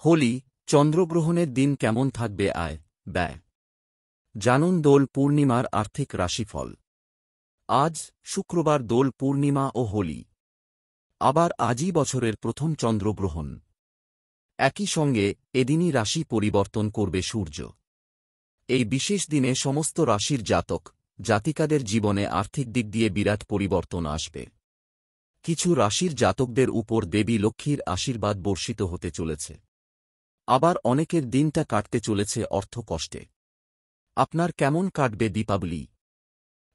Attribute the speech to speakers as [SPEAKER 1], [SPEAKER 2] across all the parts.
[SPEAKER 1] হোলি, চন্দ্রগ্রহণের দিন কেমন থাকবে আয়, ব্যয়। জানুন দোল পূর্ণিমার আর্থিক রাশিফল। আজ শুক্রবার দোল পূর্ণিমা ও হোলি। আবার আজই বছরের প্রথম চন্দ্রগ্রহণ। একই সঙ্গে এদিনই রাশি পরিবর্তন করবে সূর্য। এই বিশেষ দিনে সমস্ত রাশির জাতক জাতিকাদের জীবনে আর্থিক দিক দিয়ে বিরাট পরিবর্তন আসবে। কিছু রাশির জাতকদের উপর দেবী লক্ষ্মীর আশীর্বাদ বর্ষিত হতে চলেছে। আবার অনেকের দিনটা কাটতে চলেছে অর্থ কষ্টে। আপনার কেমন কাটবে দীপাবলি?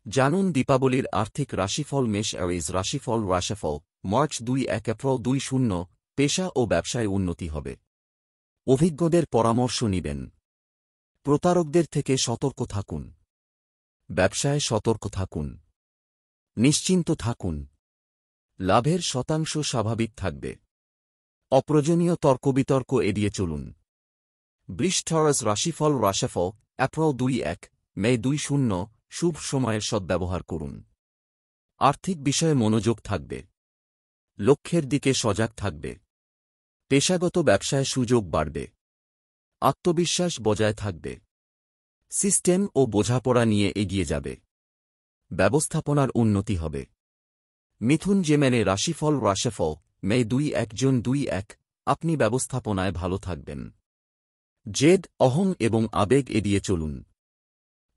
[SPEAKER 1] জানুন দীপাবলির আর্থিক রাশিফল। মেষ রাশিফল মার্চ ২-১ এপ্রিল ২-০। পেশা ও ব্যবসায় উন্নতি হবে। অভিজ্ঞদের পরামর্শ নিবেন। প্রতারকদের থেকে সতর্ক থাকুন। ব্যবসায় সতর্ক থাকুন। নিশ্চিন্ত থাকুন। লাভের শতাংশ স্বাভাবিক থাকবে। অপ্রয়োজনীয় তর্কবিতর্ক এড়িয়ে চলুন। বৃষ রাশিফল এপ্রিল ২-১, মে ২-০। শুভ সময়ের সদ্ব্যবহার করুন। আর্থিক বিষয়ে মনোযোগ থাকবে। লক্ষ্যের দিকে সজাগ থাকবে। পেশাগত ব্যবসায় সুযোগ বাড়বে। আত্মবিশ্বাস বজায় থাকবে। সিস্টেম ও বোঝাপড়া নিয়ে এগিয়ে যাবে। ব্যবস্থাপনার উন্নতি হবে। মিথুন রাশিফল মে ২-১ আপনি ব্যবস্থাপনায় ভালো থাকবেন। জেদ, অহং এবং আবেগ এড়িয়ে চলুন।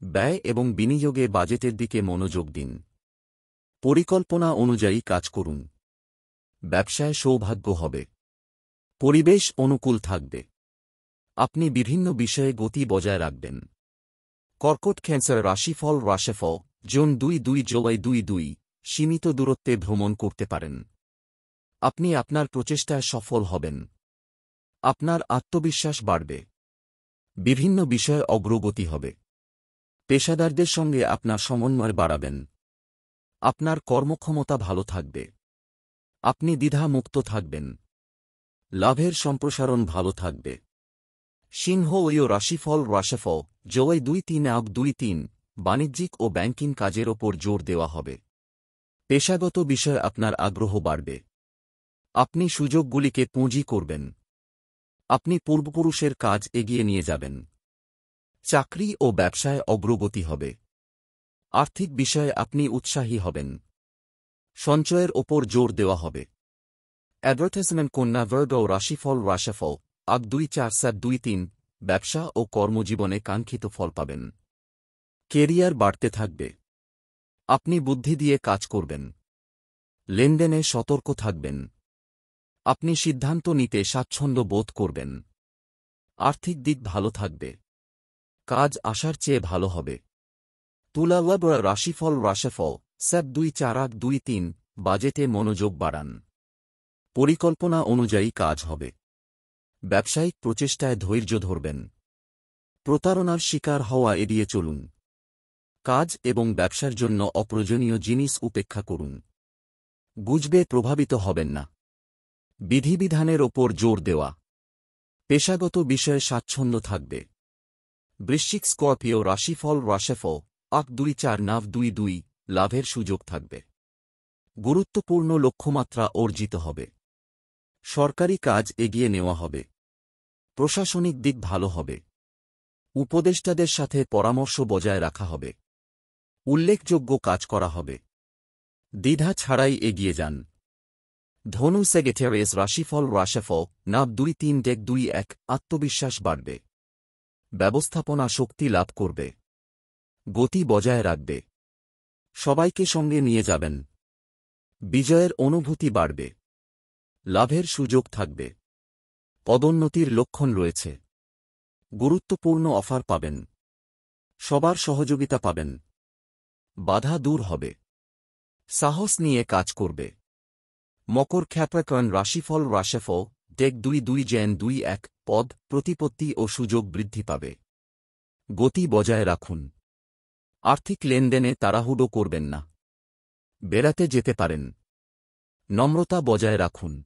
[SPEAKER 1] ব্যয় এবং বিনিয়োগে বাজেটের দিকে মনোযোগ দিন। পরিকল্পনা অনুযায়ী কাজ করুন। ব্যবসায় সৌভাগ্য হবে। পরিবেশ অনুকূল থাকবে। আপনি বিভিন্ন বিষয়ে গতি বজায় রাখবেন। কর্কট রাশিফল জুন ২-২ জুলাই ২-২ সীমিত দূরত্বে ভ্রমণ করতে পারেন। আপনি আপনার প্রচেষ্টায় সফল হবেন। আপনার আত্মবিশ্বাস বাড়বে। বিভিন্ন বিষয়ে অগ্রগতি হবে। পেশাদারদের সঙ্গে আপনার সমন্বয় বাড়াবেন। আপনার কর্মক্ষমতা ভালো থাকবে। আপনি দ্বিধামুক্ত থাকবেন। লাভের সম্প্রসারণ ভালো থাকবে। সিংহ রাশিফল জুলাই ২-৩ বাণিজ্যিক ও ব্যাংকিং কাজের ওপর জোর দেওয়া হবে। পেশাগত বিষয়ে আপনার আগ্রহ বাড়বে। আপনি সুযোগগুলিকে পুঁজি করবেন। আপনি পূর্বপুরুষের কাজ এগিয়ে নিয়ে যাবেন। চাকরি ও ব্যবসায় অগ্রগতি হবে। আর্থিক বিষয়ে আপনি উৎসাহী হবেন। সঞ্চয়ের ওপর জোর দেওয়া হবে। অ্যাডভার্টাইজমেন্ট কন্যা রাশিফল ২-৪-২-৩ ব্যবসা ও কর্মজীবনে কাঙ্ক্ষিত ফল পাবেন। কেরিয়ার বাড়তে থাকবে। আপনি বুদ্ধি দিয়ে কাজ করবেন। লেনদেনে সতর্ক থাকবেন। আপনি সিদ্ধান্ত নিতে স্বাচ্ছন্দ্য বোধ করবেন। আর্থিক দিক ভালো থাকবে। কাজ আশার চেয়ে ভালো হবে। তুলা রাশিফল সেপ ২-৪-২-৩ বাজেটে মনোযোগ বাড়ান। পরিকল্পনা অনুযায়ী কাজ হবে। ব্যবসায়িক প্রচেষ্টায় ধৈর্য ধরবেন। প্রতারণার শিকার হওয়া এড়িয়ে চলুন। কাজ এবং ব্যবসার জন্য অপ্রয়োজনীয় জিনিস উপেক্ষা করুন। গুজবে প্রভাবিত হবেন না। বিধিবিধানের ওপর জোর দেওয়া। পেশাগত বিষয়ে স্বাচ্ছন্দ্য থাকবে। বৃশ্চিক স্কর্পিও রাশিফল ২-৪-২-২ লাভের সুযোগ থাকবে। গুরুত্বপূর্ণ লক্ষ্যমাত্রা অর্জিত হবে। সরকারি কাজ এগিয়ে নেওয়া হবে। প্রশাসনিক দিক ভালো হবে। উপদেষ্টাদের সাথে পরামর্শ বজায় রাখা হবে। উল্লেখযোগ্য কাজ করা হবে। দ্বিধা ছাড়াই এগিয়ে যান। ধনু রাশিফল ২-৩-২-১ আত্মবিশ্বাস বাড়বে। ব্যবস্থাপনা শক্তি লাভ করবে। গতি বজায় রাখবে। সবাইকে সঙ্গে নিয়ে যাবেন। বিজয়ের অনুভূতি বাড়বে। লাভের সুযোগ থাকবে। পদোন্নতির লক্ষণ রয়েছে। গুরুত্বপূর্ণ অফার পাবেন। সবার সহযোগিতা পাবেন। বাধা দূর হবে। সাহস নিয়ে কাজ করবে। মকর রাশিফল ২-২ পদ, প্রতিপত্তি ও সুযোগ বৃদ্ধি পাবে। গতি বজায় রাখুন। আর্থিক লেনদেনে তাড়াহুড়ো করবেন না। বেড়াতে যেতে পারেন। নম্রতা বজায় রাখুন।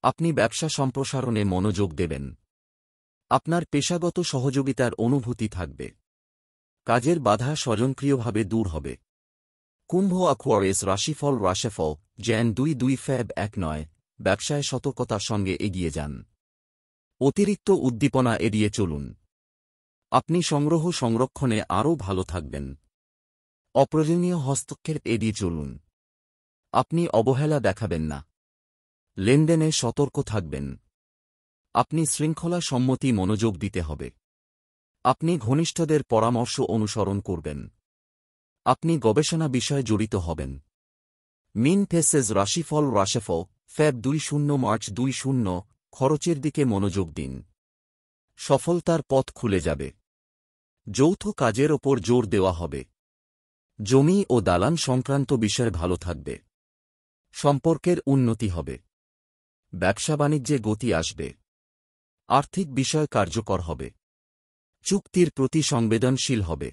[SPEAKER 1] আপনি ব্যবসা সম্প্রসারণে মনোযোগ দেবেন। আপনার পেশাগত সহযোগিতার অনুভূতি থাকবে। কাজের বাধা স্বয়ংক্রিয়ভাবে দূর হবে। কুম্ভ রাশিফল jan ২-২ ফেব ১-৯ ব্যবসায় সতর্কতার সঙ্গে এগিয়ে যান। অতিরিক্ত উদ্দীপনা এড়িয়ে চলুন। আপনি সংরক্ষণে আরও ভালো থাকবেন। অপ্রয়োজনীয় হস্তক্ষেপ এড়িয়ে চলুন। আপনি অবহেলা দেখাবেন না। লেনদেনে সতর্ক থাকবেন। আপনি শৃঙ্খলা সম্মতি মনোযোগ দিতে হবে। আপনি ঘনিষ্ঠদের পরামর্শ অনুসরণ করবেন। আপনি গবেষণা বিষয়ে জড়িত হবেন। মিন ফেসেস রাশিফল ফেব 20 মার্চ 20। খরচের দিকে মনোযোগ দিন। সফলতার পথ খুলে যাবে। যৌথ কাজের ওপর জোর দেওয়া হবে। জমি ও দালান সংক্রান্ত বিষয়ে ভালো থাকবে। সম্পর্কের উন্নতি হবে। ব্যবসা বাণিজ্যে গতি আসবে। আর্থিক বিষয় কার্যকর হবে। চুক্তির প্রতি সংবেদনশীল হবে।